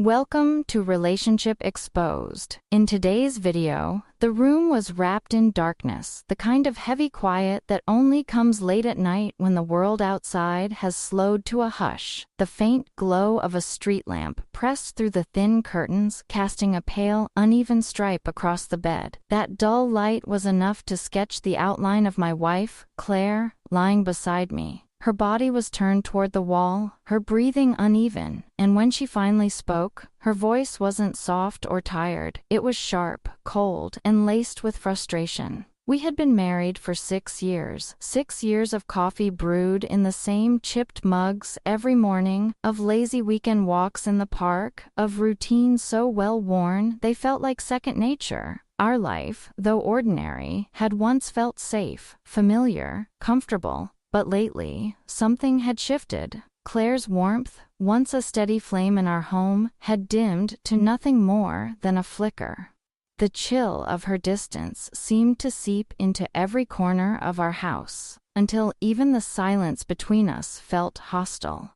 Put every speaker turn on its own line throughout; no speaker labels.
Welcome to Relationship Exposed. In today's video, the room was wrapped in darkness, the kind of heavy quiet that only comes late at night when the world outside has slowed to a hush. The faint glow of a street lamp pressed through the thin curtains, casting a pale, uneven stripe across the bed. That dull light was enough to sketch the outline of my wife, Claire, lying beside me. Her body was turned toward the wall, her breathing uneven, and when she finally spoke, her voice wasn't soft or tired. It was sharp, cold, and laced with frustration. We had been married for 6 years. 6 years of coffee brewed in the same chipped mugs every morning, of lazy weekend walks in the park, of routines so well worn they felt like second nature. Our life, though ordinary, had once felt safe, familiar, comfortable. But lately, something had shifted. Claire's warmth, once a steady flame in our home, had dimmed to nothing more than a flicker. The chill of her distance seemed to seep into every corner of our house, until even the silence between us felt hostile.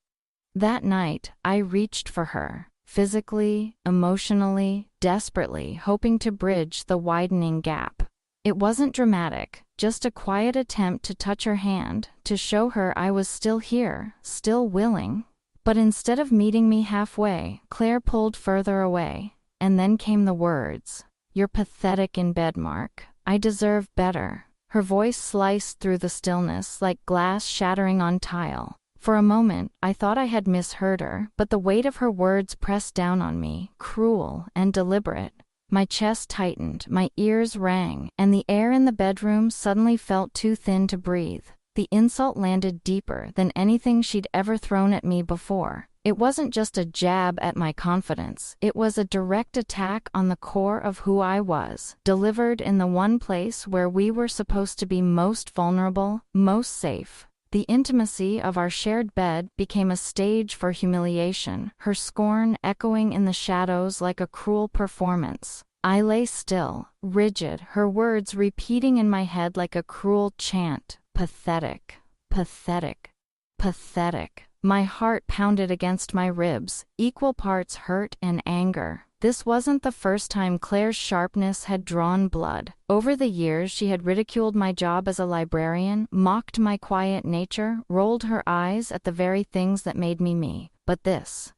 That night, I reached for her, physically, emotionally, desperately hoping to bridge the widening gap. It wasn't dramatic, just a quiet attempt to touch her hand, to show her I was still here, still willing. But instead of meeting me halfway, Claire pulled further away, and then came the words, "You're pathetic in bed, Mark. I deserve better." Her voice sliced through the stillness like glass shattering on tile. For a moment, I thought I had misheard her, but the weight of her words pressed down on me, cruel and deliberate. My chest tightened, my ears rang, and the air in the bedroom suddenly felt too thin to breathe. The insult landed deeper than anything she'd ever thrown at me before. It wasn't just a jab at my confidence, it was a direct attack on the core of who I was, delivered in the one place where we were supposed to be most vulnerable, most safe. The intimacy of our shared bed became a stage for humiliation, her scorn echoing in the shadows like a cruel performance. I lay still, rigid, her words repeating in my head like a cruel chant. Pathetic, pathetic, pathetic. My heart pounded against my ribs, equal parts hurt and anger. This wasn't the first time Claire's sharpness had drawn blood. Over the years she had ridiculed my job as a librarian, mocked my quiet nature, rolled her eyes at the very things that made me me. But this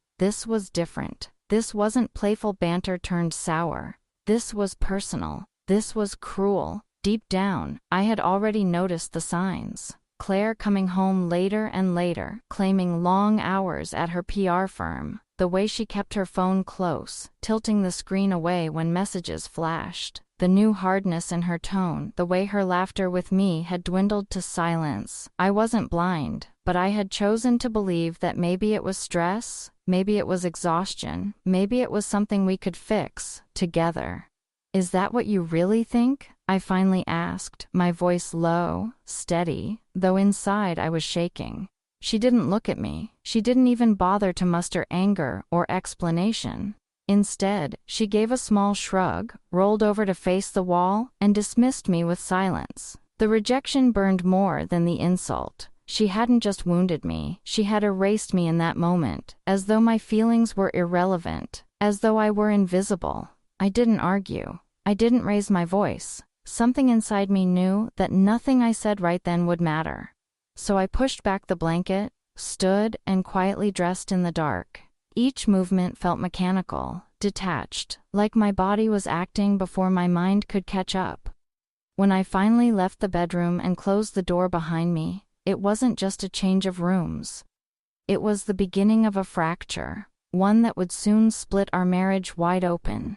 was different. This wasn't playful banter turned sour. This was personal. This was cruel. Deep down, I had already noticed the signs. Claire coming home later and later, claiming long hours at her PR firm. The way she kept her phone close, tilting the screen away when messages flashed. The new hardness in her tone, the way her laughter with me had dwindled to silence. I wasn't blind, but I had chosen to believe that maybe it was stress, maybe it was exhaustion, maybe it was something we could fix, together. "Is that what you really think?" I finally asked, my voice low, steady, though inside I was shaking. She didn't look at me. She didn't even bother to muster anger or explanation. Instead, she gave a small shrug, rolled over to face the wall, and dismissed me with silence. The rejection burned more than the insult. She hadn't just wounded me, she had erased me in that moment, as though my feelings were irrelevant, as though I were invisible. I didn't argue. I didn't raise my voice. Something inside me knew that nothing I said right then would matter. So I pushed back the blanket, stood, and quietly dressed in the dark. Each movement felt mechanical, detached, like my body was acting before my mind could catch up. When I finally left the bedroom and closed the door behind me, it wasn't just a change of rooms. It was the beginning of a fracture, one that would soon split our marriage wide open.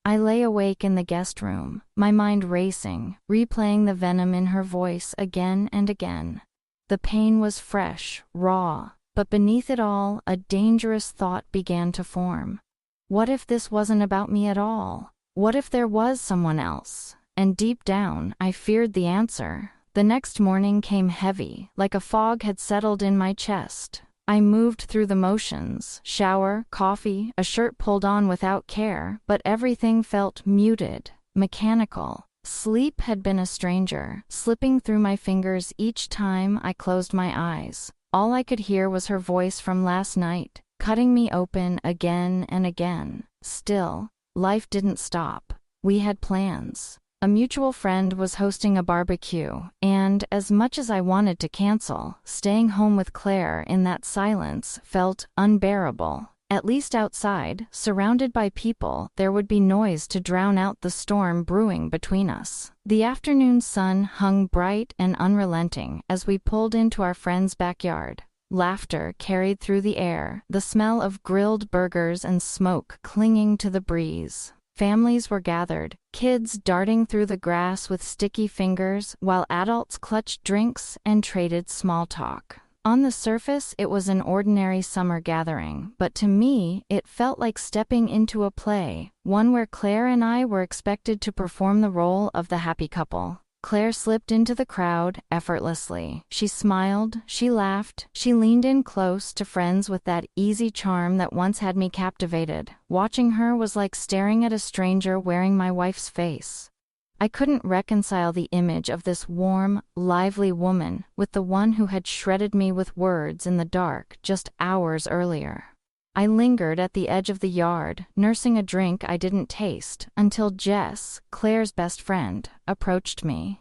I lay awake in the guest room, my mind racing, replaying the venom in her voice again and again. The pain was fresh, raw, but beneath it all, a dangerous thought began to form. What if this wasn't about me at all? What if there was someone else? And deep down, I feared the answer. The next morning came heavy, like a fog had settled in my chest. I moved through the motions, shower, coffee, a shirt pulled on without care, but everything felt muted, mechanical. Sleep had been a stranger, slipping through my fingers each time I closed my eyes. All I could hear was her voice from last night, cutting me open again and again. Still, life didn't stop. We had plans. A mutual friend was hosting a barbecue, and as much as I wanted to cancel, staying home with Claire in that silence felt unbearable. At least outside, surrounded by people, there would be noise to drown out the storm brewing between us. The afternoon sun hung bright and unrelenting as we pulled into our friend's backyard. Laughter carried through the air, the smell of grilled burgers and smoke clinging to the breeze. Families were gathered, kids darting through the grass with sticky fingers, while adults clutched drinks and traded small talk. On the surface, it was an ordinary summer gathering, but to me, it felt like stepping into a play, one where Claire and I were expected to perform the role of the happy couple. Claire slipped into the crowd effortlessly. She smiled, she laughed, she leaned in close to friends with that easy charm that once had me captivated. Watching her was like staring at a stranger wearing my wife's face. I couldn't reconcile the image of this warm, lively woman with the one who had shredded me with words in the dark just hours earlier. I lingered at the edge of the yard, nursing a drink I didn't taste, until Jess, Claire's best friend, approached me.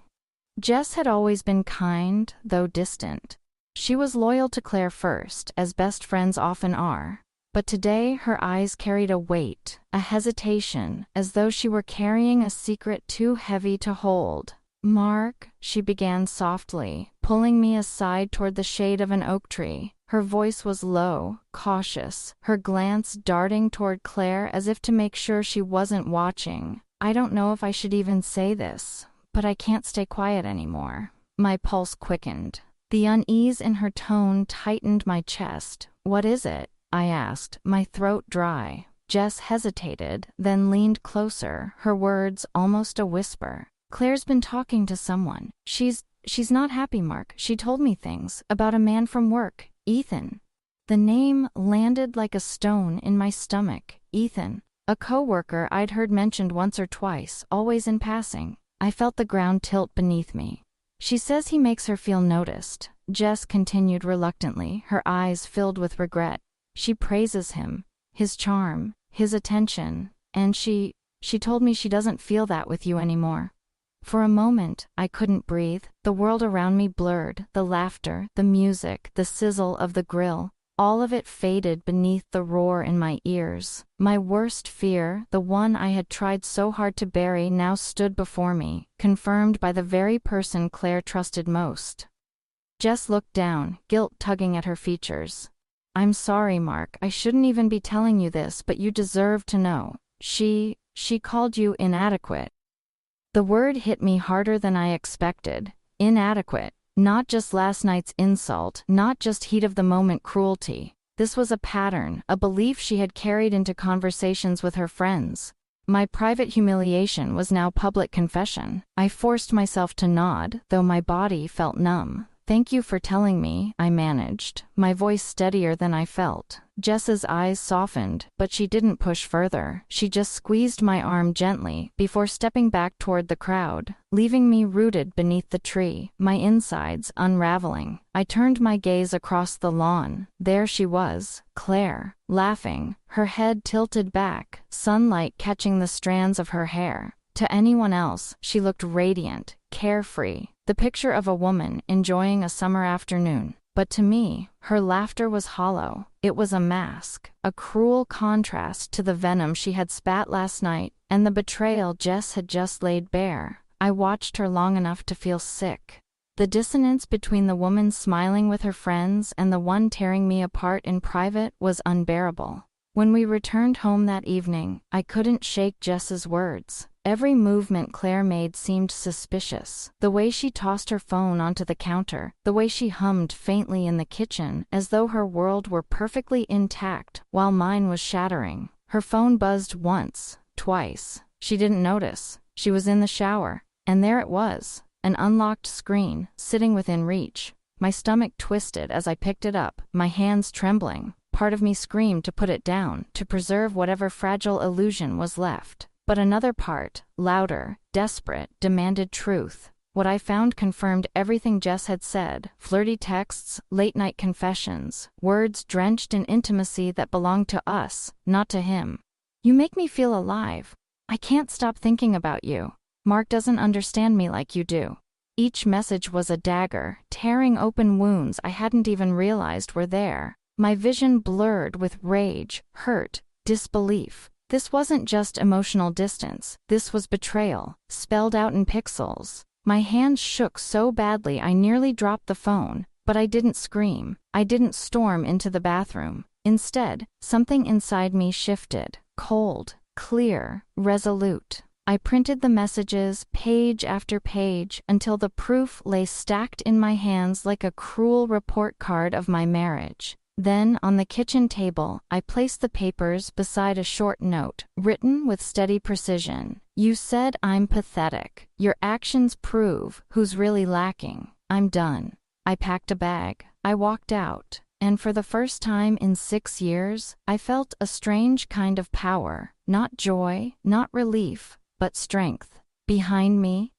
Jess had always been kind, though distant. She was loyal to Claire first, as best friends often are. But today her eyes carried a weight, a hesitation, as though she were carrying a secret too heavy to hold. "Mark," she began softly, pulling me aside toward the shade of an oak tree. Her voice was low, cautious, her glance darting toward Claire as if to make sure she wasn't watching. "I don't know if I should even say this, but I can't stay quiet anymore." My pulse quickened. The unease in her tone tightened my chest. "What is it?" I asked, my throat dry. Jess hesitated, then leaned closer, her words almost a whisper. "Claire's been talking to someone. She's not happy, Mark. She told me things about a man from work, Ethan." The name landed like a stone in my stomach. Ethan, a coworker I'd heard mentioned once or twice, always in passing. I felt the ground tilt beneath me. "She says he makes her feel noticed," Jess continued reluctantly, her eyes filled with regret. "She praises him, his charm, his attention, and she told me she doesn't feel that with you anymore." For a moment, I couldn't breathe. The world around me blurred, the laughter, the music, the sizzle of the grill. All of it faded beneath the roar in my ears. My worst fear, the one I had tried so hard to bury, now stood before me, confirmed by the very person Claire trusted most. Jess looked down, guilt tugging at her features. "I'm sorry, Mark. I shouldn't even be telling you this, but you deserve to know. She called you inadequate." The word hit me harder than I expected. Inadequate. Not just last night's insult, not just heat-of-the-moment cruelty. This was a pattern, a belief she had carried into conversations with her friends. My private humiliation was now public confession. I forced myself to nod, though my body felt numb. "Thank you for telling me," I managed, my voice steadier than I felt. Jess's eyes softened, but she didn't push further. She just squeezed my arm gently, before stepping back toward the crowd, leaving me rooted beneath the tree, my insides unraveling. I turned my gaze across the lawn. There she was, Claire, laughing, her head tilted back, sunlight catching the strands of her hair. To anyone else, she looked radiant, carefree, the picture of a woman enjoying a summer afternoon. But to me, her laughter was hollow. It was a mask, a cruel contrast to the venom she had spat last night and the betrayal Jess had just laid bare. I watched her long enough to feel sick. The dissonance between the woman smiling with her friends and the one tearing me apart in private was unbearable. When we returned home that evening, I couldn't shake Jess's words. Every movement Claire made seemed suspicious. The way she tossed her phone onto the counter, the way she hummed faintly in the kitchen, as though her world were perfectly intact, while mine was shattering. Her phone buzzed once, twice. She didn't notice. She was in the shower. And there it was, an unlocked screen, sitting within reach. My stomach twisted as I picked it up, my hands trembling. Part of me screamed to put it down, to preserve whatever fragile illusion was left. But another part, louder, desperate, demanded truth. What I found confirmed everything Jess had said: flirty texts, late-night confessions, words drenched in intimacy that belonged to us, not to him. "You make me feel alive. I can't stop thinking about you. Mark doesn't understand me like you do." Each message was a dagger, tearing open wounds I hadn't even realized were there. My vision blurred with rage, hurt, disbelief. This wasn't just emotional distance, this was betrayal, spelled out in pixels. My hands shook so badly I nearly dropped the phone, but I didn't scream. I didn't storm into the bathroom. Instead, something inside me shifted, cold, clear, resolute. I printed the messages, page after page, until the proof lay stacked in my hands like a cruel report card of my marriage. Then, on the kitchen table, I placed the papers beside a short note, written with steady precision. "You said I'm pathetic. Your actions prove who's really lacking. I'm done." I packed a bag. I walked out. And for the first time in 6 years, I felt a strange kind of power. Not joy, not relief, but strength. Behind me,